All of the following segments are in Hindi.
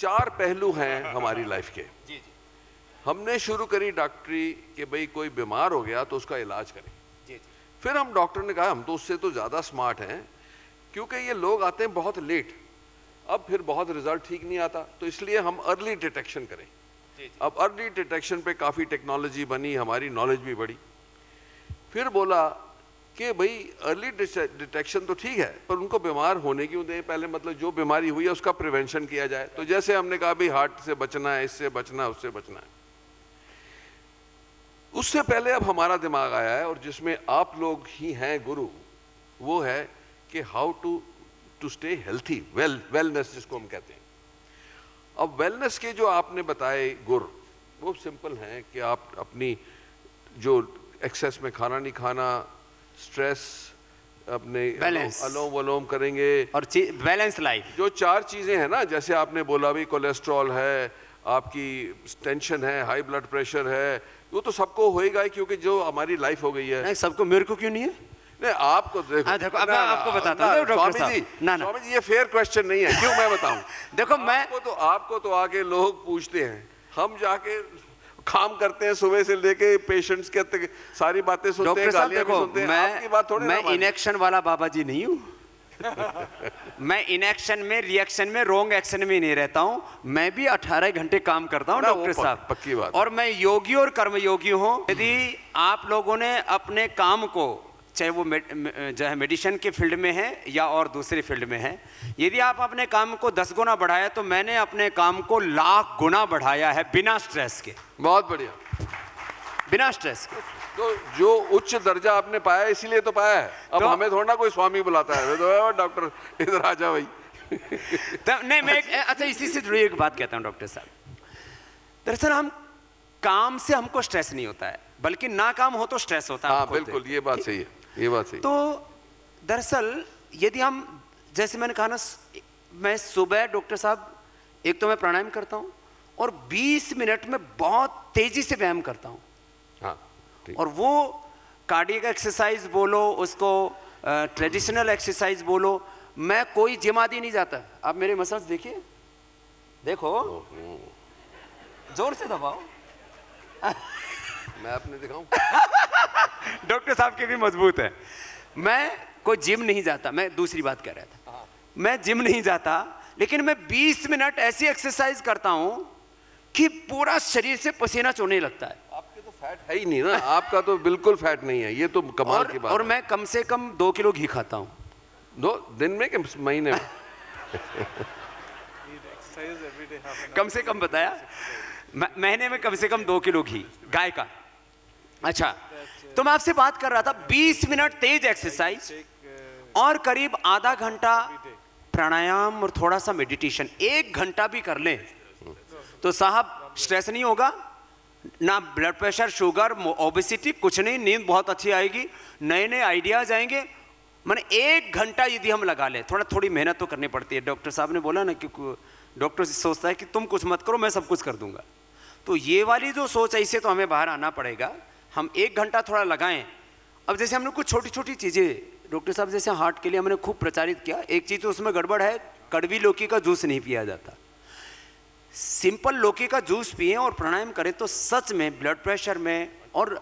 4 पहलू हैं हमारी लाइफ के। जी जी हमने शुरू करी डॉक्टरी कि भाई कोई बीमार हो गया तो उसका इलाज करें। जी जी फिर हम डॉक्टर ने कहा हम तो उससे तो ज़्यादा स्मार्ट हैं, क्योंकि ये लोग आते हैं बहुत लेट, अब फिर बहुत रिजल्ट ठीक नहीं आता, तो इसलिए हम अर्ली डिटेक्शन करें। जी। अब अर्ली डिटेक्शन पे काफ़ी टेक्नोलॉजी बनी, हमारी नॉलेज भी बढ़ी। फिर बोला कि भाई अर्ली डिटेक्शन तो ठीक है, पर उनको बीमार होने क्यों दें, पहले मतलब जो बीमारी हुई है उसका प्रिवेंशन किया जाए। तो जैसे हमने कहा भाई हार्ट से बचना है, इससे बचना है, उससे बचना है। उससे पहले अब हमारा दिमाग आया है और जिसमें आप लोग ही हैं गुरु, वो है कि how to stay healthy, wellness जिसको हम कहते हैं। अब वेलनेस के जो आपने बताए गुर, वो सिंपल हैं कि आप अपनी जो एक्सेस में खाना नहीं खाना, स्ट्रेस, अपने अलोम वलोम करेंगे और बैलेंस लाइफ। जो 4 चीज़ें हैं ना, जैसे आपने बोला भी कोलेस्ट्रॉल है, आपकी टेंशन है, हाई ब्लड प्रेशर है, वो तो सबको होएगा ही, क्योंकि जो हमारी लाइफ हो गई है। नहीं सबको, मेरे को क्यों नहीं है? नहीं आपको देखो, देखो अब मैं आपको बताता हूँ डॉक्टर साहब। स्वामी जी ये फेयर क्वेश्चन नहीं है, क्यों मैं बताऊं। देखो मैं आपको तो आके लोग पूछते हैं, हम जाके काम करते हैं सुबह से लेके पेशेंट्स के सारी बातें सुनते हैं, गालियां भी सुनते हैं। आपकी बात थोड़ी मैं इनएक्शन वाला बाबा जी नहीं हूँ। मैं इनएक्शन में, रिएक्शन में, रोंग एक्शन में नहीं रहता हूँ। मैं भी 18 घंटे काम करता हूँ डॉक्टर साहब, पक्की बात। और मैं योगी और कर्मयोगी हूँ। यदि आप लोगों ने अपने काम को, चाहे वो जो है मेडिसिन के फील्ड में है या और दूसरे फील्ड में है, यदि आप अपने काम को 10 गुना बढ़ाया तो मैंने अपने काम को 1,00,000 गुना बढ़ाया है, बिना स्ट्रेस के। बहुत बढ़िया, बिना स्ट्रेस के। तो जो उच्च दर्जा आपने पाया इसीलिए तो पाया है। अब तो हमें थोड़ा ना कोई स्वामी बुलाता है, तो डॉक्टर इधर आ जा भाई। तो नहीं मैं अच्छा इसी से जुड़ी एक बात कहता हूँ डॉक्टर साहब। दरअसल हम काम से हमको स्ट्रेस नहीं होता है, बल्कि ना काम हो तो स्ट्रेस होता है। हाँ बिल्कुल, ये बात सही है, ये बात सही। तो दरअसल यदि हम, जैसे मैंने कहा ना, मैं सुबह डॉक्टर साहब एक तो मैं प्राणायाम करता हूँ और 20 मिनट में बहुत तेजी से व्यायाम करता हूँ। हाँ, और वो कार्डियक एक्सरसाइज बोलो, उसको ट्रेडिशनल एक्सरसाइज बोलो, मैं कोई जिम आदि नहीं जाता। आप मेरे मसल्स देखिए, देखो जोर से दबाओ। मैं अपने दिखाऊं? डॉक्टर साहब के भी मजबूत है। मैं कोई जिम नहीं जाता, मैं दूसरी बात कह रहा था, मैं जिम नहीं जाता, लेकिन मैं 20 मिनट ऐसी एक्सरसाइज करता हूं कि पूरा शरीर से पसीना चूने लगता है। आपके तो फैट है ही नहीं ना, आपका तो बिल्कुल फैट नहीं है, ये तो कमाल की बात है। और मैं कम से कम 2 किलो घी खाता हूं। 2 दिन में कि महीने में? कम से कम बताया, महीने में कम से कम 2 किलो घी गाय का। अच्छा, तो मैं आपसे बात कर रहा था 20 मिनट तेज एक्सरसाइज और करीब आधा घंटा प्राणायाम और थोड़ा सा मेडिटेशन। 1 घंटा भी कर लें तो साहब स्ट्रेस नहीं होगा, ना ब्लड प्रेशर, शुगर, ओबेसिटी, कुछ नहीं। नींद बहुत अच्छी आएगी, नए नए आइडियाज आएंगे। मैंने 1 घंटा यदि हम लगा लें, थोड़ी मेहनत तो करनी पड़ती है। डॉक्टर साहब ने बोला ना कि डॉक्टर सोचता है कि तुम कुछ मत करो, मैं सब कुछ कर दूंगा। तो ये वाली जो सोच है, इससे तो हमें बाहर आना पड़ेगा। हम 1 घंटा थोड़ा लगाएं। अब जैसे हमने कुछ छोटी छोटी चीज़ें डॉक्टर साहब, जैसे हार्ट के लिए हमने खूब प्रचारित किया। एक चीज़ तो उसमें गड़बड़ है, कड़वी लौकी का जूस नहीं पिया जाता। सिंपल लौकी का जूस पिए और प्राणायाम करें तो सच में ब्लड प्रेशर में और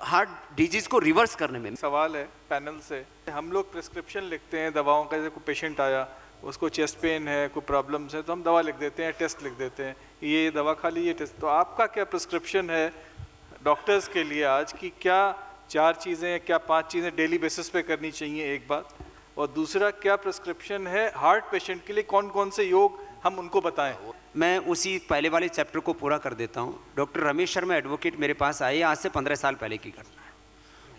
हार्ट डिजीज को रिवर्स करने में। सवाल है पैनल से, हम लोग प्रिस्क्रिप्शन लिखते हैं दवाओं का। जैसे कोई पेशेंट आया, उसको चेस्ट पेन है, कोई प्रॉब्लम्स है, तो हम दवा लिख देते हैं, टेस्ट लिख देते हैं, ये दवा खा ली, ये टेस्ट। तो आपका क्या प्रिस्क्रिप्शन है डॉक्टर्स के लिए आज की, क्या 4 चीज़ें, क्या 5 चीज़ें डेली बेसिस पे करनी चाहिए, एक बात। और दूसरा, क्या प्रिस्क्रिप्शन है हार्ट पेशेंट के लिए, कौन कौन से योग हम उनको बताएं? मैं उसी पहले वाले चैप्टर को पूरा कर देता हूँ। डॉक्टर रमेश शर्मा एडवोकेट मेरे पास आए, आज से 15 साल पहले की घटना है।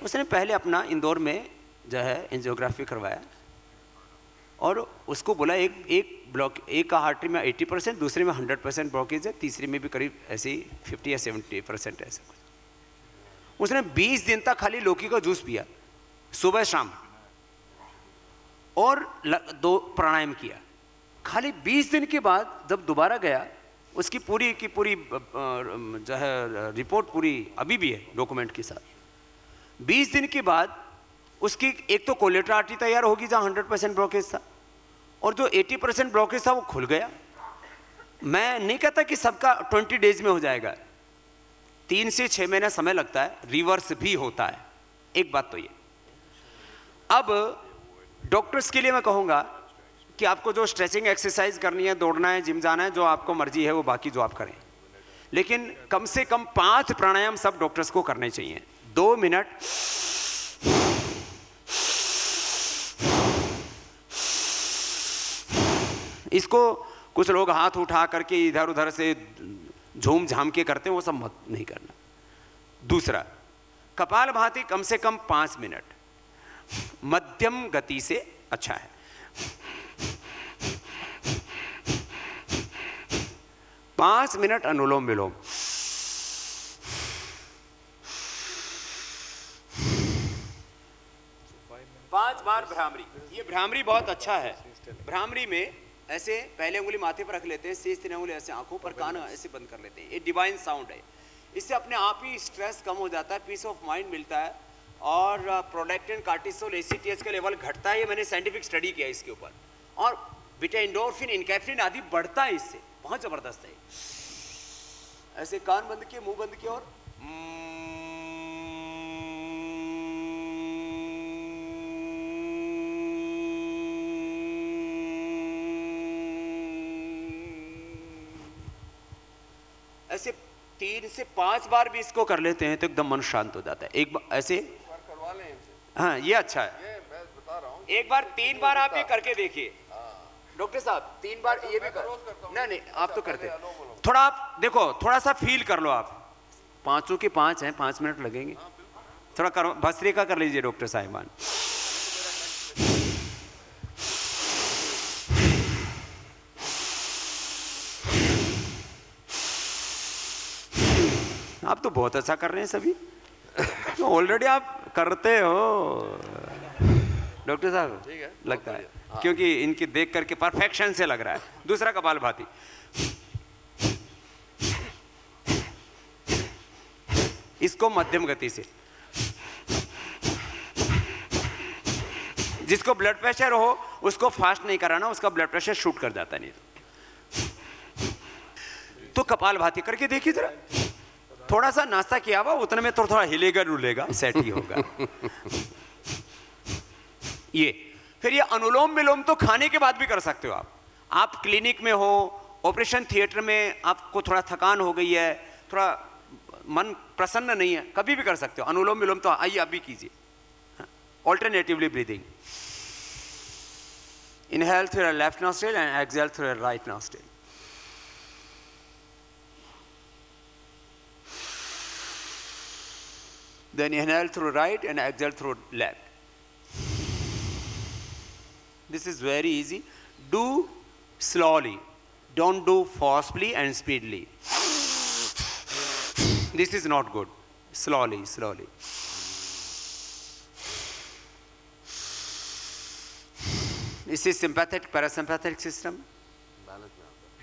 उसने पहले अपना इंदौर में जो है एंजियोग्राफी करवाया और उसको बोला एक का आर्टरी में 80%, दूसरे में 100% ब्लॉकेज है, तीसरे में भी करीब ऐसे ही 50 या 70% ऐसे कुछ। उसने 20 दिन तक खाली लौकी का जूस पिया सुबह शाम और 2 प्राणायाम किया। खाली 20 दिन के बाद जब दोबारा गया, उसकी पूरी की पूरी जो है रिपोर्ट पूरी अभी भी है डॉक्यूमेंट के साथ। 20 दिन के बाद उसकी एक तो कोलेटर आर्टरी तैयार होगी जहाँ 100% ब्लॉकेज था, और जो 80% ब्लॉकेज था वो खुल गया। मैं नहीं कहता कि सबका 20 डेज में हो जाएगा, 3 से 6 महीना समय लगता है, रिवर्स भी होता है। एक बात तो ये। अब डॉक्टर्स के लिए मैं कहूँगा कि आपको जो स्ट्रेचिंग एक्सरसाइज करनी है, दौड़ना है, जिम जाना है, जो आपको मर्जी है वो बाकी जो आप करें, लेकिन कम से कम 5 प्राणायाम सब डॉक्टर्स को करने चाहिए। 2 मिनट इसको कुछ लोग हाथ उठा करके इधर उधर से झूम झाम के करते हैं, वो सब मत नहीं करना। दूसरा, कपालभाति कम से कम 5 मिनट, मध्यम गति से अच्छा है। पांच मिनट अनुलोम विलोम, पांच बार भ्रामरी। ये भ्रामरी बहुत अच्छा है। भ्रामरी में ऐसे पहले उंगली माथे पर रख लेते हैं, शेष 3 उंगली ऐसे आंखों पर, कान ऐसे बंद कर लेते हैं। ये डिवाइन साउंड है। इससे अपने आप ही स्ट्रेस कम हो जाता है, पीस ऑफ माइंड मिलता है, और प्रोडक्टिन, कार्टिसोल, एसीटीएच का लेवल घटता है। ये मैंने साइंटिफिक स्टडी किया इसके ऊपर। और बीटा एंडोर्फिन, इनकैफ्रिन आदि बढ़ता है इससे, बहुत जबरदस्त है। ऐसे कान बंद किए, मुंह बंद किया और ऐसे 3 से 5 बार भी इसको कर लेते हैं तो एकदम मन शांत हो जाता है। एक बार ऐसे करवा लें इनसे। हाँ, ये अच्छा है। ये मैं बता रहा हूँ, एक बार 3 बार आप ये करके देखिए डॉक्टर साहब, 3 बार ये भी रोज करता हूँ। नहीं नहीं, आप तो करते पहले अनुलोम विलोम। थोड़ा, आप देखो थोड़ा सा फील कर लो। आप 5 के 5 हैं, 5 मिनट लगेंगे। थोड़ा करो, भस्त्रिका कर लीजिए डॉक्टर साहिबान। आप तो बहुत अच्छा कर रहे हैं सभी, ऑलरेडी आप करते हो डॉक्टर साहब, ठीक है, लगता है, हाँ। क्योंकि इनकी देख करके परफेक्शन से लग रहा है। दूसरा कपालभाति, इसको मध्यम गति से। जिसको ब्लड प्रेशर हो उसको फास्ट नहीं कराना, उसका ब्लड प्रेशर शूट कर जाता नहीं। तो कपालभाति करके देखिए जरा। थोड़ा सा नाश्ता किया हुआ, उतने में थोड़ा हिलेगा डुलेगा, सेट ही होगा। ये फिर ये अनुलोम विलोम तो खाने के बाद भी कर सकते हो आप क्लिनिक में हो, ऑपरेशन थिएटर में आपको थोड़ा थकान हो गई है, थोड़ा मन प्रसन्न नहीं है, कभी भी कर सकते हो अनुलोम विलोम। तो आइए अभी कीजिए। Alternatively breathing, inhale through your left nostril and exhale through your right nostril. Then inhale through right and exhale through left. This is very easy. Do slowly. Don't do forcefully and speedily. This is not good. Slowly, slowly. This is sympathetic, parasympathetic system.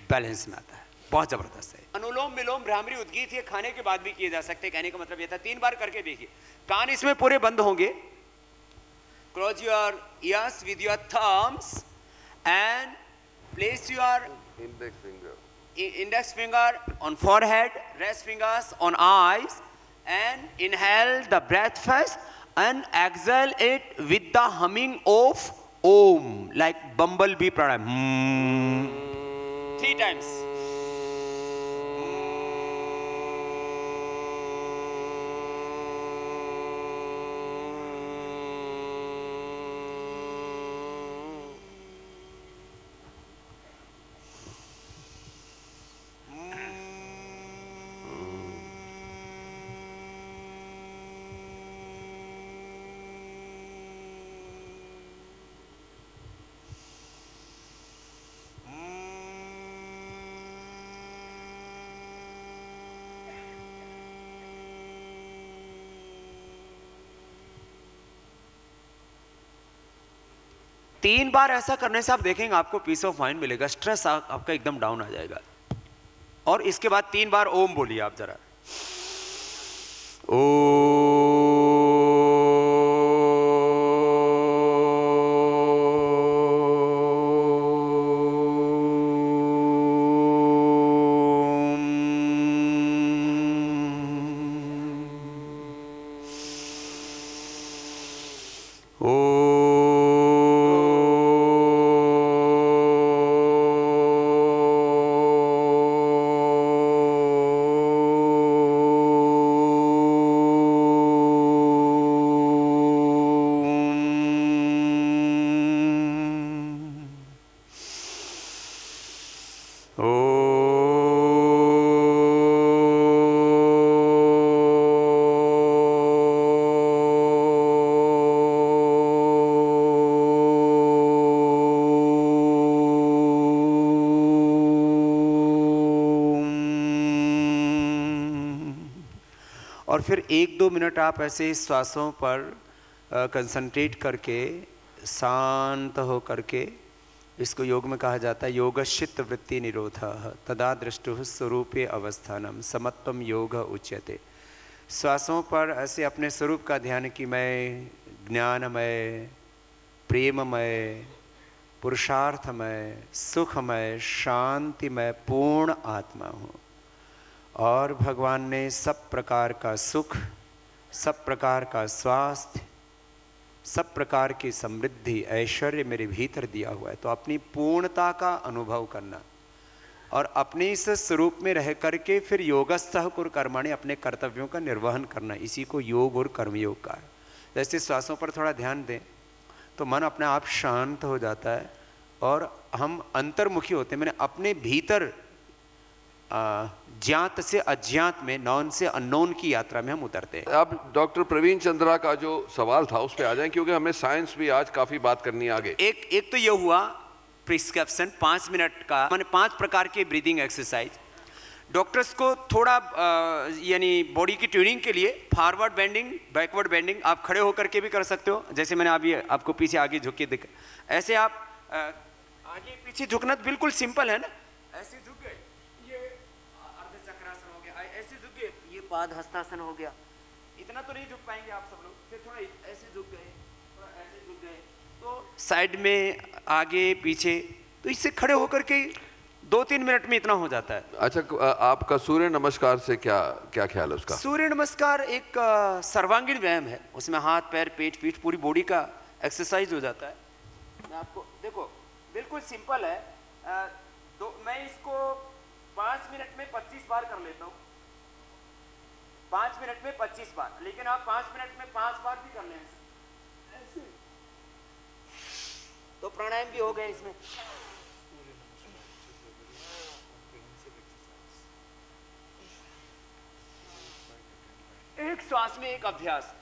Balance में आता है, बहुत जबरदस्त है। अनुलोम विलोम, भ्रामरी, उद्गीत ये खाने के बाद भी किए जा सकते हैं। कहने का मतलब ये था 3 बार करके देखिए। कान इसमें पूरे बंद होंगे। Close your ears with your thumbs and place your index finger on forehead, rest fingers on eyes, and inhale the breath first and exhale it with the humming of Om, like bumblebee pranayam. 3 times. तीन बार ऐसा करने से आप देखेंगे आपको पीस ऑफ माइंड मिलेगा, स्ट्रेस आपका एकदम डाउन आ जाएगा। और इसके बाद 3 बार ओम बोलिए आप जरा। ओ और फिर 1-2 मिनट आप ऐसे श्वासों पर कंसंट्रेट करके शांत हो करके, इसको योग में कहा जाता है योगश्चित्त वृत्ति निरोधः तदा दृष्टुः स्वरूपे अवस्थानम समत्वम योग उच्यते। श्वासों पर ऐसे अपने स्वरूप का ध्यान कि मैं ज्ञानमय, प्रेममय, पुरुषार्थमय, सुखमय, शांतिमय पूर्ण आत्मा हूँ और भगवान ने सब प्रकार का सुख, सब प्रकार का स्वास्थ्य, सब प्रकार की समृद्धि, ऐश्वर्य मेरे भीतर दिया हुआ है। तो अपनी पूर्णता का अनुभव करना और अपने इस स्वरूप में रह करके फिर योगस्थः कुरु कर्माणि, अपने कर्तव्यों का निर्वहन करना, इसी को योग और कर्मयोग का है। जैसे श्वासों पर थोड़ा ध्यान दें तो मन अपने आप शांत हो जाता है और हम अंतर्मुखी होते हैं, मैंने अपने भीतर ज्ञात से अज्ञात में, नॉन से अननोन की यात्रा में हम उतरते हैं। अब डॉक्टर प्रवीण चंद्रा का जो सवाल था उस पर आ जाएं, क्योंकि हमें साइंस भी आज काफी बात करनी है आगे। एक तो ये हुआ प्रिस्क्रिप्शन 5 मिनट का, मैंने 5 प्रकार के ब्रीदिंग एक्सरसाइज डॉक्टर्स को थोड़ा यानी बॉडी की ट्यूनिंग के लिए फॉरवर्ड बेंडिंग, बैकवर्ड बेंडिंग आप खड़े होकर के भी कर सकते हो, जैसे मैंने अभी आपको पीछे आगे झुक के दिखा। ऐसे आप आगे पीछे झुकना बिल्कुल सिंपल है ना, ऐसे झुक गए, ये अर्ध चक्रासन हो गया, ऐसे झुक गए, ये पाद हस्तासन हो गया। इतना तो नहीं झुक पाएंगे आप सब लोग, फिर थोड़ा ऐसे झुक गए, थोड़ा ऐसे झुक गए, तो साइड में आगे पीछे, तो इससे खड़े होकर के 2-3 मिनट में इतना हो जाता है। अच्छा, आपका सूर्य नमस्कार से क्या क्या ख्याल है उसका? सूर्य नमस्कार एक सर्वांगीण व्यायाम है, उसमें हाथ पैर पेट पीठ पूरी बॉडी का एक्सरसाइज हो जाता है। मैं आपको देखो बिल्कुल सिंपल है, मैं इसको 5 मिनट में 25 बार कर लेता हूँ, 5 मिनट में 25 बार, लेकिन आप 5 मिनट में 5 बार भी कर लें ऐसे, तो प्राणायाम भी हो गए इसमें। एक श्वास में एक अभ्यास।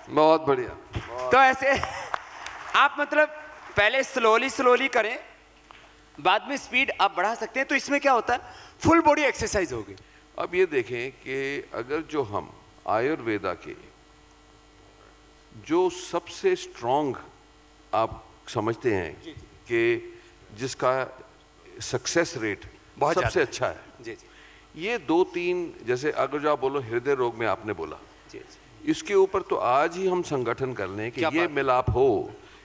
बहुत बढ़िया। तो ऐसे आप मतलब पहले स्लोली करें, बाद में स्पीड आप बढ़ा सकते हैं, तो इसमें क्या होता है फुल बॉडी एक्सरसाइज होगी। अब ये देखें कि अगर जो हम आयुर्वेदा के जो सबसे स्ट्रॉन्ग आप समझते हैं कि जिसका सक्सेस रेट बहुत सबसे अच्छा है, जी जी ये 2-3, जैसे अगर जो आप बोलो हृदय रोग में आपने बोला, जी, इसके ऊपर तो आज ही हम संगठन कर लें कि क्या ये बात? मिलाप हो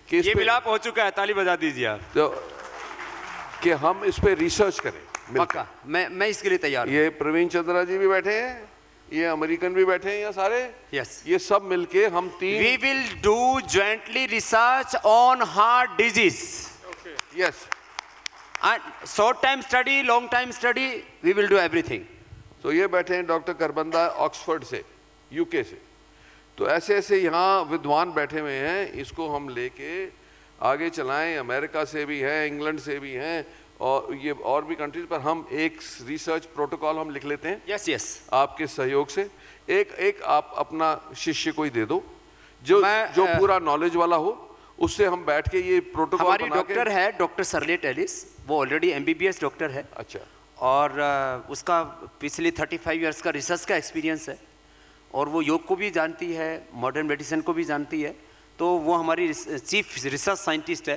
कि इस ये पे- मिलाप हो चुका है, ताली बजा दीजिए आप। तो कि हम इस पे रिसर्च करें मिलकर। पक्का, मैं इसके लिए तैयार हूं। ये प्रवीण चंद्रा जी भी बैठे हैं, ये अमेरिकन भी बैठे हैं, ये सारे, यस, ये सब मिलके हम 3 we will do jointly research on heart disease, yes, short time study, long time study, we will do everything. तो ये बैठे हैं डॉक्टर करबंदा ऑक्सफोर्ड से, यूके से, तो ऐसे ऐसे यहाँ विद्वान बैठे हुए हैं, इसको हम लेके आगे चलाएं। अमेरिका से भी हैं, इंग्लैंड से भी हैं, और ये और भी कंट्रीज पर हम एक रिसर्च प्रोटोकॉल हम लिख लेते हैं यस यस, आपके सहयोग से। एक आप अपना शिष्य को ही दे दो जो जो पूरा नॉलेज वाला हो, उससे हम बैठ के ये प्रोटोकॉल हमारी बना के। डॉक्टर है डॉक्टर सरलेट एलिस, वो ऑलरेडी एमबीबीएस डॉक्टर है अच्छा, और उसका पिछले 35 इयर्स का रिसर्च का एक्सपीरियंस है, और वो योग को भी जानती है, मॉडर्न मेडिसिन को भी जानती है, तो वो हमारी चीफ रिसर्च साइंटिस्ट है।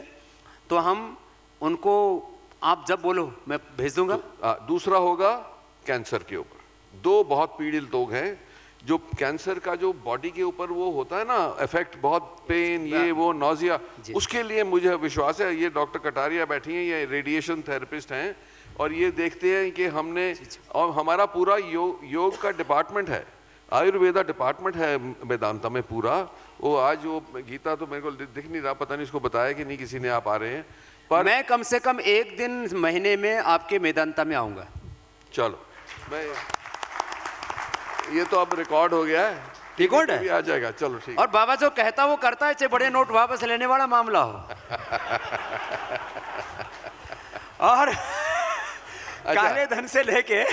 तो हम उनको आप जब बोलो मैं भेज दूंगा। दूसरा होगा कैंसर के ऊपर, दो बहुत पीड़ित लोग हैं जो कैंसर का जो बॉडी के ऊपर वो होता है ना इफेक्ट, बहुत पेन, ये वो नोजिया, उसके लिए मुझे विश्वास है, ये डॉक्टर कटारिया बैठी हैं, ये रेडिएशन थेरेपिस्ट हैं और ये देखते हैं कि हमने, और हमारा पूरा योग का डिपार्टमेंट है, आयुर्वेदा डिपार्टमेंट है वेदांता में पूरा। वो आज वो गीता तो मेरे को दिख नहीं रहा, पता नहीं उसको बताया कि नहीं किसी ने, आप आ रहे हैं पर मैं कम से कम एक दिन महीने में आपके मेदांता में आऊंगा। चलो, मैं ये तो अब रिकॉर्ड हो गया है, रिकॉर्ड भी है आ जाएगा। चलो ठीक। और बाबा जो कहता वो करता है, चाहे बड़े नोट वापस लेने वाला मामला हो और काले धन से लेके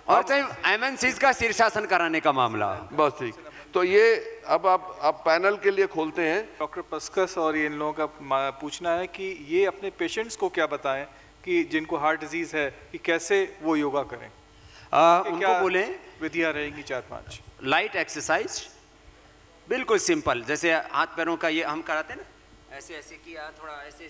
और चाहे एमएनसीज का शीर्षासन कराने का मामला हो। बस ठीक। तो ये अब आप पैनल के लिए खोलते हैं। डॉक्टर पस्कस और ये इन लोगों का पूछना है कि ये अपने पेशेंट्स को क्या बताएं कि जिनको हार्ट डिजीज है कि कैसे वो योगा करें, उनको बोले विधियां रहेंगी 4-5। लाइट एक्सरसाइज, बिल्कुल सिंपल, जैसे हाथ पैरों का ये हम कराते हैं ना, ऐसे ऐसे किया, थोड़ा ऐसे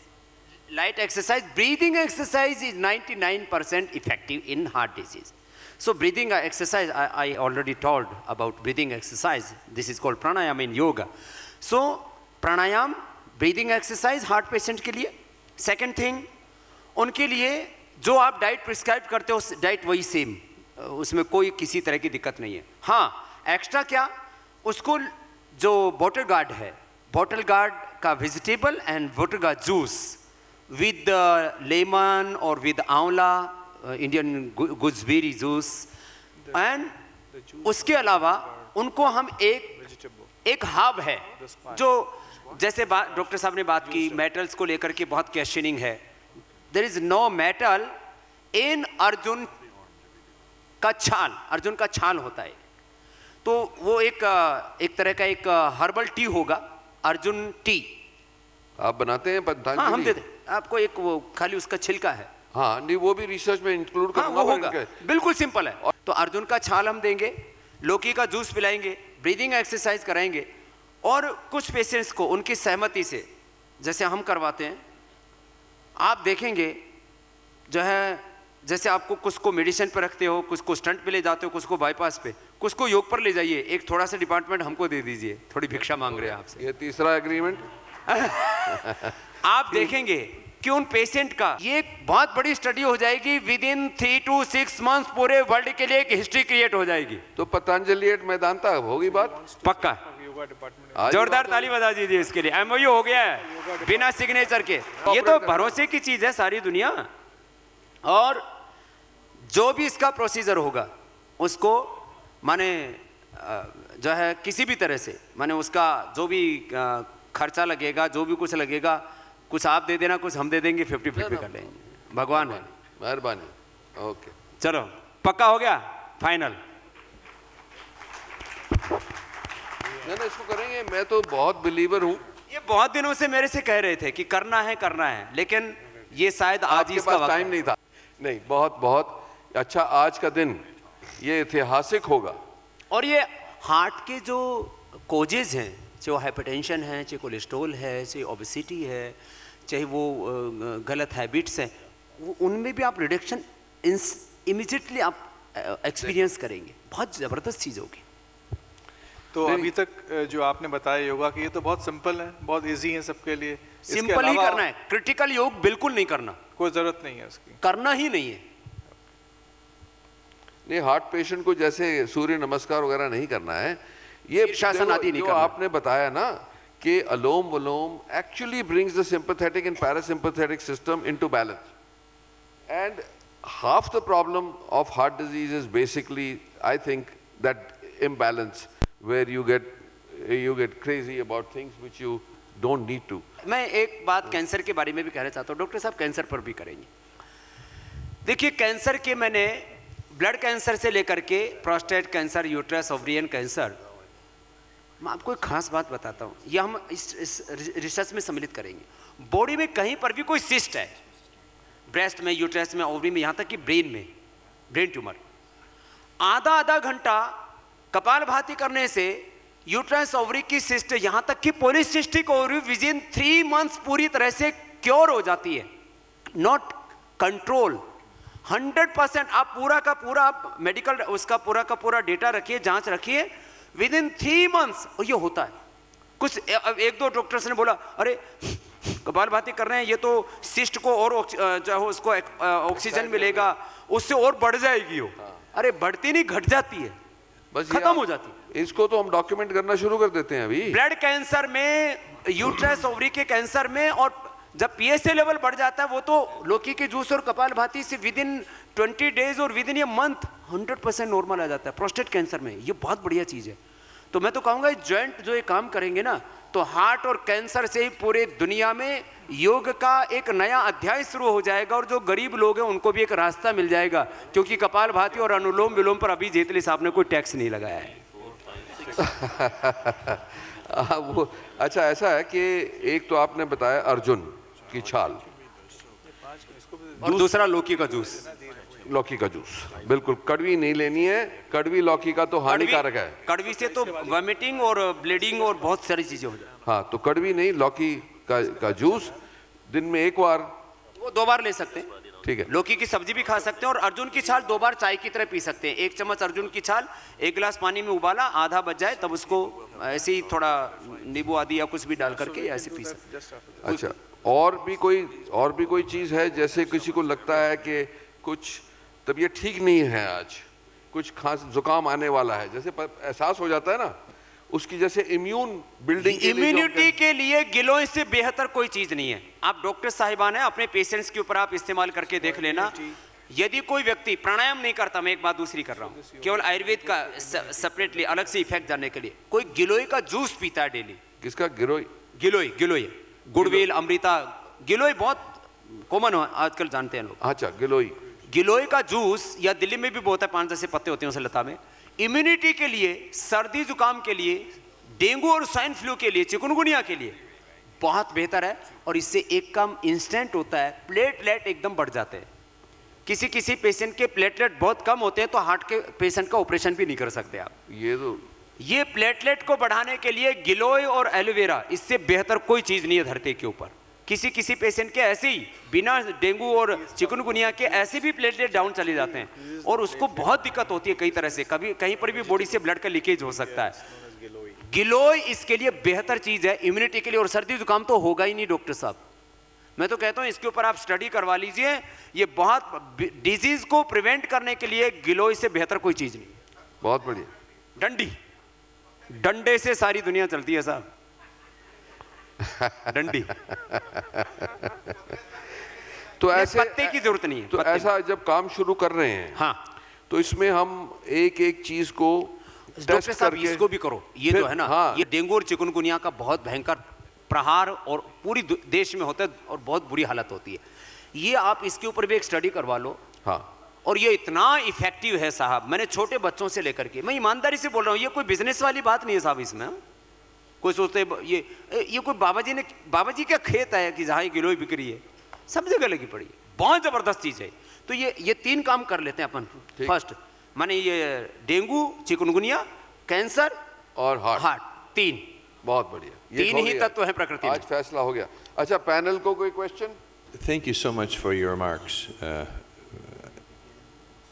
light exercise. Breathing exercise is 99% effective in heart disease. So breathing exercise, I already told about breathing exercise. This is called pranayama in yoga. So pranayam, breathing exercise heart patient के लिए. Second thing, उनके लिए जो आप डाइट प्रिस्क्राइब करते हो डाइट वही सेम, उसमें कोई किसी तरह की दिक्कत नहीं है. हाँ, एक्स्ट्रा क्या, उसको जो बॉटल गार्ड है, बॉटल गार्ड का vegetable and bottle gourd juice with lemon और विद आंवला, इंडियन गुजबेरी जूस, एंड उसके अलावा उनको हम एक हब है जो, जैसे डॉक्टर साहब ने बात की मेटल्स को लेकर के बहुत क्वेश्चनिंग है. There is no metal in अर्जुन का छाल. अर्जुन का छाल होता है, तो वो एक तरह का एक हर्बल टी होगा, अर्जुन टी. आप बनाते हैं पतंजलि? हाँ, हम देते आपको, एक वो खाली उसका छिलका है. हाँ, नहीं वो भी रिसर्च में इंक्लूड करूंगा. वो होगा, बिल्कुल सिंपल है. तो अर्जुन का छाल हम देंगे, लौकी का जूस पिलाएंगे, ब्रीदिंग एक्सरसाइज कराएंगे, और कुछ पेशेंट्स को उनकी सहमति से जैसे हम करवाते हैं, आप देखेंगे जो है, जैसे आपको कुछ को मेडिसिन पर रखते हो, कुछ को स्टंट पे ले जाते हो, कुछ को बाईपास पे, कुछ को योग पर ले जाइए, एक थोड़ा सा डिपार्टमेंट हमको दे दीजिए, थोड़ी भिक्षा मांग रहे हैं आपसे. ये तीसरा एग्रीमेंट. आप देखेंगे कि उन पेशेंट का ये बहुत बड़ी स्टडी हो जाएगी, विद इन 3 to 6 months पूरे वर्ल्ड के लिए एक हिस्ट्री क्रिएट हो जाएगी. तो पतंजलि एट मेदांता होगी बात पक्का. योगा डिपार्टमेंट जोरदार ताली बजा दीजिए इसके लिए. एमओयू हो गया है बिना सिग्नेचर के. ये तो भरोसे की चीज है सारी दुनिया. और जो भी इसका प्रोसीजर होगा उसको माने जो है किसी भी तरह से, माने उसका जो भी खर्चा लगेगा, जो भी कुछ लगेगा, कुछ आप दे देना, कुछ हम दे देंगे, 50-50 कर लेंगे. भगवान है, मेहरबानी. ओके, चलो पक्का हो गया, फाइनल. ना इसको करेंगे. मैं तो बहुत बिलीवर हूँ. ये बहुत दिनों से मेरे से कह रहे थे कि करना है, लेकिन ये शायद आज ही इसका टाइम नहीं था. नहीं, बहुत बहुत अच्छा आज का दिन ये ऐतिहासिक होगा. और ये हार्ट के जो कोजेज हैं, चाहे हाइपरटेंशन है, चाहे कोलेस्ट्रॉल है, चाहे ओबेसिटी है, चाहे वो गलत हैबिट्स हैं, उनमें भी आप रिडक्शन इमीडिएटली आप एक्सपीरियंस करेंगे. बहुत ज़बरदस्त चीज़ होगी. तो अभी तक जो आपने बताया योगा की, ये तो बहुत सिंपल है, बहुत इजी है सबके लिए. सिंपल ही करना है, क्रिटिकल योग बिल्कुल नहीं करना, कोई ज़रूरत नहीं है उसकी, करना ही नहीं है. नहीं, हार्ट पेशेंट को जैसे सूर्य नमस्कार वगैरह नहीं करना है. ये शासन आदि नहीं जो करना. आपने बताया ना कि Anulom Vilom actually brings the sympathetic and parasympathetic system into balance. And half the problem of heart disease is basically, I think, that imbalance where you get crazy about things which you don't need to. मैं एक बात कैंसर के बारे में भी कहना चाहता हूँ. डॉक्टर साहब कैंसर पर भी करेंगे. देखिए, कैंसर के मैंने ब्लड कैंसर से लेकर के prostate cancer, uterus, ovarian cancer, मैं आपको एक खास बात बताता हूँ, यह हम इस रिसर्च में सम्मिलित करेंगे. बॉडी में कहीं पर भी कोई सिस्ट है, ब्रेस्ट में, यूट्रस में, ओवरी में, यहाँ तक कि ब्रेन में, ब्रेन ट्यूमर, आधा घंटा कपालभाति करने से यूट्रस, ओवरी की सिस्ट, यहाँ तक कि पॉलीसिस्टिक ओवरी विदिन 3 months पूरी तरह से क्योर हो जाती है. Not control. 100% आप पूरा का पूरा आप मेडिकल उसका पूरा का पूरा डेटा रखिए, जांच रखिए, विद इन 3 months ये होता है। कुछ एक दो डॉक्टर्स ने बोला अरे कपालभाति कर रहे हैं, ये तो सिस्ट को और चाहे उसको ऑक्सीजन मिलेगा, उससे और बढ़ जाएगी वो। अरे बढ़ती नहीं, घट जाती है, बस खत्म हो जाती है। इसको तो हम डॉक्यूमेंट करना शुरू कर देते हैं अभी। ब्लड कैंसर में, यूट्रस ओवरी के कैंसर में, और जब पीएसए लेवल बढ़ जाता है वो तो लौकी के जूस और कपालभाति से विद इन 20 days और within a month 100% normal आ जाता है। प्रोस्टेट कैंसर में ये बहुत बढ़िया चीज है। तो मैं तो कहूंगा जॉइंट जो ये काम करेंगे ना, तो हार्ट और कैंसर से ही पूरे दुनिया में योग का एक नया अध्याय शुरू हो जाएगा, और जो गरीब लोग हैं उनको भी एक रास्ता मिल जाएगा, क्योंकि कपालभाति और अनुलोम विलोम पर अभी जेतली साहब ने कोई टैक्स नहीं लगाया है। वो अच्छा ऐसा है कि एक तो आपने बताया अर्जुन की छाल और दूसरा लौकी का जूस। लौकी का जूस बिल्कुल कड़वी नहीं लेनी है, कड़वी लौकी का तो हानिकारक है। कड़वी से तो वॉमिटिंग और ब्लीडिंग और बहुत सारी चीजें हो जाती। हाँ, तो कड़वी नहीं, लौकी का जूस दिन में 1 बार, वो 2 बार ले सकते हैं। ठीक है। लौकी की सब्जी भी खा सकते हैं, और अर्जुन की छाल 2 बार चाय की तरह पी सकते हैं। 1 चम्मच अर्जुन की छाल 1 गिलास पानी में उबाला, आधा बच जाए तब उसको ऐसे ही थोड़ा नींबू आदि या कुछ भी डाल करके ऐसे पी सकते हैं। अच्छा, और भी कोई चीज है, जैसे किसी को लगता है कि कुछ तबीयत ठीक नहीं है, आज कुछ खांसी जुकाम आने वाला है, जैसे एहसास हो जाता है ना, उसकी जैसे इम्यून बिल्डिंग इम्यूनिटी के लिए गिलोय से बेहतर कोई चीज नहीं है। आप डॉक्टर साहिबान हैं, अपने पेशेंट्स के ऊपर आप इस्तेमाल करके देख लेना। यदि कोई व्यक्ति प्राणायाम नहीं करता, मैं एक बात दूसरी कर रहा हूँ, केवल आयुर्वेद का सेपरेटली अलग से इफेक्ट जानने के लिए, कोई गिलोय का जूस पीता है डेली। किसका? गिलोय? गिलोय गुड़वेल, अमृता, गिलोय बहुत कॉमन है आजकल, जानते हैं लोग। अच्छा, गिलोय का जूस, या दिल्ली में भी बहुत है, 5 जैसे पत्ते होते हैं उस लता में। इम्यूनिटी के लिए, सर्दी जुकाम के लिए, डेंगू और स्वाइन फ्लू के लिए, चिकनगुनिया के लिए बहुत बेहतर है। और इससे एक काम इंस्टेंट होता है, प्लेटलेट एकदम बढ़ जाते हैं। किसी पेशेंट के प्लेटलेट बहुत कम होते हैं तो हार्ट के पेशेंट का ऑपरेशन भी नहीं कर सकते आप। ये प्लेटलेट को बढ़ाने के लिए गिलोय और एलोवेरा, इससे बेहतर कोई चीज नहीं है धरती के ऊपर। किसी पेशेंट के ऐसे ही बिना डेंगू और चिकनगुनिया के ऐसे भी प्लेटलेट डाउन चले जाते हैं, और उसको बहुत दिक्कत होती है कई तरह से, कभी कहीं पर भी बॉडी से ब्लड का लीकेज हो सकता है। गिलोय इसके लिए बेहतर चीज है, इम्यूनिटी के लिए। और सर्दी जुकाम तो होगा ही नहीं डॉक्टर साहब, मैं तो कहता हूं इसके ऊपर आप स्टडी करवा लीजिए। ये बहुत डिजीज को प्रिवेंट करने के लिए गिलोय से बेहतर कोई चीज नहीं। बहुत बढ़िया। डंडे से सारी दुनिया चलती है साहब, डंडी। तो ऐसे पत्ते की जरूरत नहीं है। तो ऐसा जब काम शुरू कर रहे हैं, हाँ, तो इसमें हम एक चीज को डॉक्टर साहब इसको भी करो, ये तो है ना। हाँ, ये डेंगू और चिकनगुनिया का बहुत भयंकर प्रहार और पूरी देश में होता है और बहुत बुरी हालत होती है। ये आप इसके ऊपर भी एक स्टडी करवा लो। हाँ, और ये इतना इफेक्टिव है साहब, मैंने छोटे बच्चों से लेकर के, मैं ईमानदारी से बोल रहा हूँ, ये कोई बिजनेस वाली बात नहीं है साहब। इसमें कोई सोचते ये कोई बाबाजी का खेत है कि जहाँ गिलोय बिक रही है, सब जगह लगी पड़ी है, बहुत जबरदस्त चीज है। तो ये 3 काम कर लेते हैं अपन। फर्स्ट माने ये डेंगू, चिकनगुनिया, कैंसर और हार्ट 3 बहुत बढ़िया। 3 ही तत्व है प्रकृति में। आज फैसला हो गया। अच्छा, पैनल को कोई question? Thank you so much for your remarks.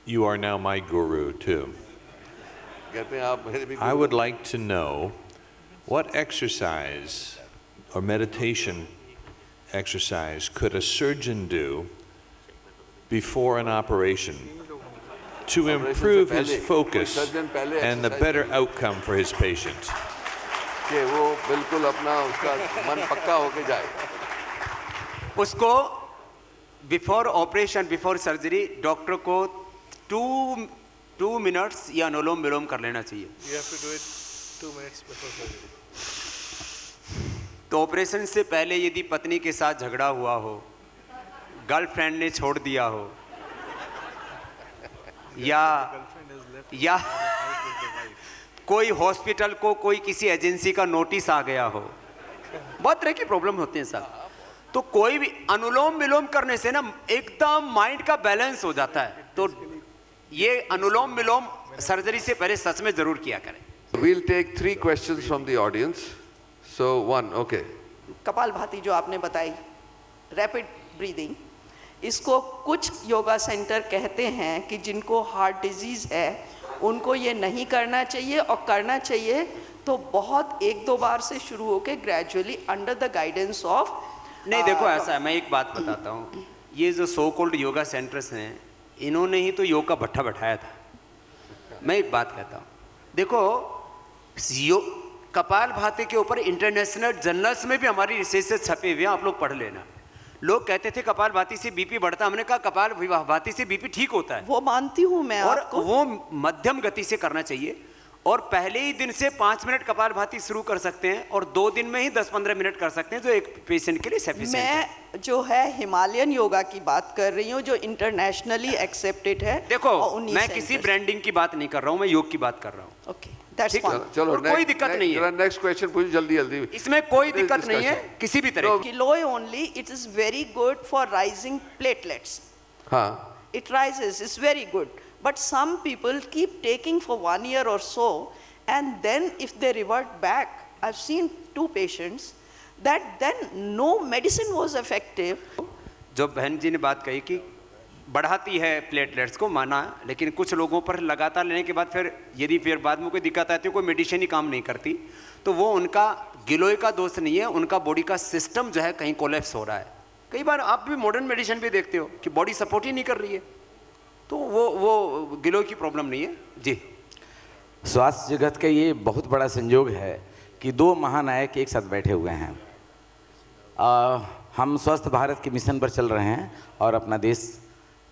You are now my guru too. कहते हैं आप मेरे भी I would like to know what exercise or meditation exercise could a surgeon do before an operation to improve his focus and the better outcome for his patient? कि वो बिल्कुल अपना उसका मन पक्का होके जाए। उसको before operation, before surgery, doctor को 2 मिनट्स या अनुलोम विलोम कर लेना चाहिए। You have to do it 2 minutes before surgery. तो ऑपरेशन से पहले यदि पत्नी के साथ झगड़ा हुआ हो, गर्लफ्रेंड ने छोड़ दिया हो, या कोई हॉस्पिटल को कोई किसी एजेंसी का नोटिस आ गया हो, बहुत तरह की प्रॉब्लम होते हैं साहब। तो कोई भी अनुलोम विलोम करने से ना एकदम माइंड का बैलेंस हो जाता है। तो ये अनुलोम विलोम सर्जरी से पहले सच में जरूर किया करें। We'll take 3 questions from the audience. So 1, okay. Kapalbhati जो आपने बताई, रैपिड ब्रीदिंग, इसको कुछ योगा सेंटर कहते हैं कि जिनको हार्ट डिजीज़ है उनको ये नहीं करना चाहिए, और करना चाहिए तो बहुत 1-2 बार से शुरू होकर gradually under the guidance of. नहीं देखो ऐसा है, मैं एक बात बताता हूँ, ये जो सो कॉल्ड योगा सेंटर्स हैं इन्होंने ही तो योग का भट्ठा बैठाया था। मैं एक बात कहता हूँ, देखो कपालभाति के ऊपर इंटरनेशनल जर्नल्स में भी हमारी रिसर्च छपे हुए हैं, आप लोग पढ़ लेना। लोग कहते थे कपालभाति से बीपी बढ़ता, हमने कहा कपालभाति से बीपी ठीक होता है, वो मानती हूँ मैं और आपको। वो मध्यम गति से करना चाहिए, और पहले ही दिन से 5 मिनट कपालभाति शुरू कर सकते हैं और 2 दिन में ही 10-15 मिनट कर सकते हैं, जो एक पेशेंट के लिए सफिशिएंट है। मैं जो है हिमालयन योगा की बात कर रही हूँ जो इंटरनेशनली एक्सेप्टेड है। देखो मैं किसी ब्रांडिंग की बात नहीं कर रहा हूँ, मैं योग की बात कर रहा हूँ। Okay, that's fine. चलो कोई दिक्कत नहीं है, नेक्स्ट क्वेश्चन पूछो जल्दी जल्दी, इसमें कोई दिक्कत नहीं है किसी भी तरह की। Giloy only, it is very good for rising platelets. हाँ It rises, it's very good. But some people keep taking for 1 year or so, and then if they revert back, I've seen 2 patients, that then no medicine was effective. जो बहन जी ने बात कही कि बढ़ाती है प्लेटलेट्स को, माना, लेकिन कुछ लोगों पर लगातार लेने के बाद फिर बाद में कोई दिक्कत आती है, कोई मेडिसिन ही काम नहीं करती, तो वो उनका गिलोय का दोष नहीं है, उनका बॉडी का सिस्टम जो है कहीं कोलैप्स हो रहा है। कई बार आप भी मॉडर्न मेडिसिन भी देखते हो कि बॉडी सपोर्ट ही नहीं कर रही है, तो वो गिलोय की प्रॉब्लम नहीं है जी। स्वास्थ्य जगत का ये बहुत बड़ा संयोग है कि 2 महानायक एक साथ बैठे हुए हैं। हम स्वस्थ भारत के मिशन पर चल रहे हैं और अपना देश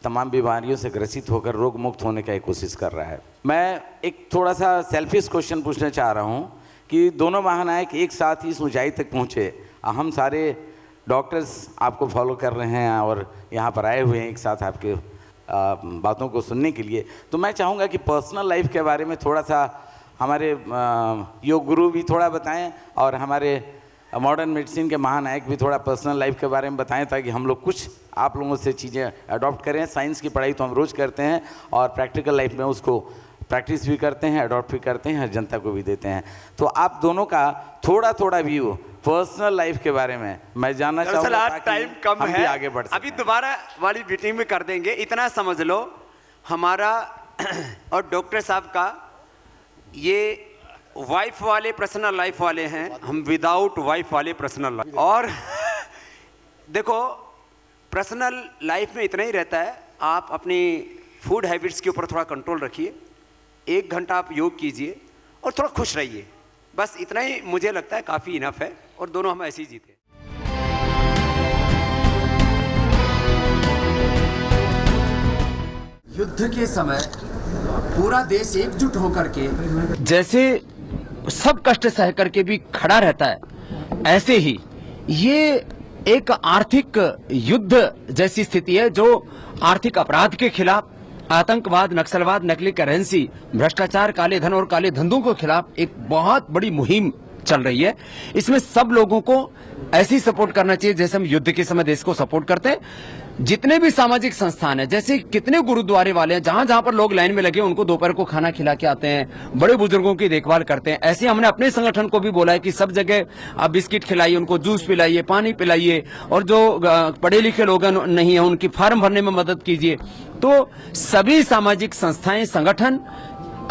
तमाम बीमारियों से ग्रसित होकर रोग मुक्त होने की कोशिश कर रहा है। मैं एक थोड़ा सा सेल्फिश क्वेश्चन पूछना चाह रहा हूँ कि दोनों महानायक एक साथ ही इस ऊंचाई तक पहुँचे, हम सारे डॉक्टर्स आपको फॉलो कर रहे हैं और यहाँ पर आए हुए हैं एक साथ आपके बातों को सुनने के लिए, तो मैं चाहूँगा कि पर्सनल लाइफ के बारे में थोड़ा सा हमारे योग गुरु भी थोड़ा बताएं और हमारे मॉडर्न मेडिसिन के महानायक भी थोड़ा पर्सनल लाइफ के बारे में बताएं, ताकि हम लोग कुछ आप लोगों से चीज़ें अडॉप्ट करें। साइंस की पढ़ाई तो हम रोज़ करते हैं और प्रैक्टिकल लाइफ में उसको प्रैक्टिस भी करते हैं, अडॉप्ट भी करते हैं, हर जनता को भी देते हैं। तो आप दोनों का थोड़ा थोड़ा व्यू पर्सनल लाइफ के बारे में मैं जानना चाहूँगा, टाइम कम है, आगे बढ़ सकें। अभी दोबारा वाली मीटिंग में कर देंगे। इतना समझ लो, हमारा और डॉक्टर साहब का ये वाइफ वाले पर्सनल लाइफ वाले हैं, हम विदाउट वाइफ वाले पर्सनल लाइफ। और देखो पर्सनल लाइफ में इतना ही रहता है, आप अपनी फूड हैबिट्स के ऊपर थोड़ा कंट्रोल रखिए, 1 घंटा आप योग कीजिए और थोड़ा खुश रहिए, बस इतना ही मुझे लगता है काफ़ी इनफ है, और दोनों हम ऐसे ही जीते। युद्ध के समय पूरा देश एकजुट होकर के जैसे सब कष्ट सह करके भी खड़ा रहता है, ऐसे ही ये एक आर्थिक युद्ध जैसी स्थिति है जो आर्थिक अपराध के खिलाफ, आतंकवाद, नक्सलवाद, नकली करेंसी, भ्रष्टाचार, काले धन और काले धंधों के खिलाफ एक बहुत बड़ी मुहिम चल रही है। इसमें सब लोगों को ऐसे ही सपोर्ट करना चाहिए जैसे हम युद्ध के समय देश को सपोर्ट करते हैं। जितने भी सामाजिक संस्थान है, जैसे कितने गुरुद्वारे वाले हैं, जहां जहां पर लोग लाइन में लगे उनको दोपहर को खाना खिला के आते हैं, बड़े बुजुर्गों की देखभाल करते हैं। ऐसे हमने अपने संगठन को भी बोला है कि सब जगह आप बिस्किट खिलाइए, उनको जूस पिलाइए, पानी पिलाइए, और जो पढ़े लिखे लोग नहीं है उनकी फार्म भरने में मदद कीजिए। तो सभी सामाजिक संस्थाएं, संगठन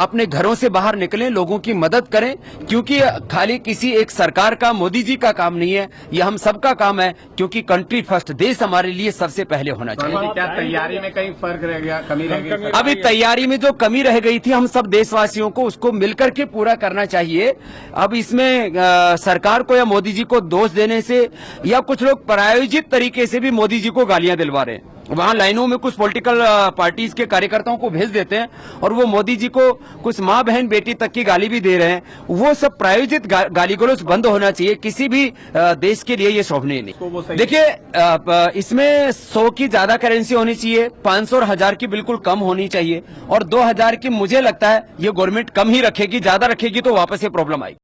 अपने घरों से बाहर निकलें, लोगों की मदद करें, क्योंकि खाली किसी एक सरकार का, मोदी जी का काम नहीं है, यह हम सबका काम है, क्योंकि कंट्री फर्स्ट, देश हमारे लिए सबसे पहले होना चाहिए। क्या तैयारी में कहीं फर्क रह गया, कमी रह गई? अभी तैयारी में जो कमी रह गई थी, हम सब देशवासियों को उसको मिलकर के पूरा करना चाहिए। अब इसमें सरकार को या मोदी जी को दोष देने से, या कुछ लोग प्रायोजित तरीके से भी मोदी जी को गालियां दिलवा रहे हैं। वहां लाइनों में कुछ पॉलिटिकल पार्टीज के कार्यकर्ताओं को भेज देते हैं और वो मोदी जी को कुछ माँ बहन बेटी तक की गाली भी दे रहे हैं। वो सब प्रायोजित गाली गलौज बंद होना चाहिए, किसी भी देश के लिए ये शोभनीय नहीं। देखिए इसमें 100 की ज्यादा करेंसी होनी चाहिए, 500 और 1000 की बिल्कुल कम होनी चाहिए, और 2000 की मुझे लगता है ये गवर्नमेंट कम ही रखेगी, ज्यादा रखेगी तो वापस ये प्रॉब्लम आएगी।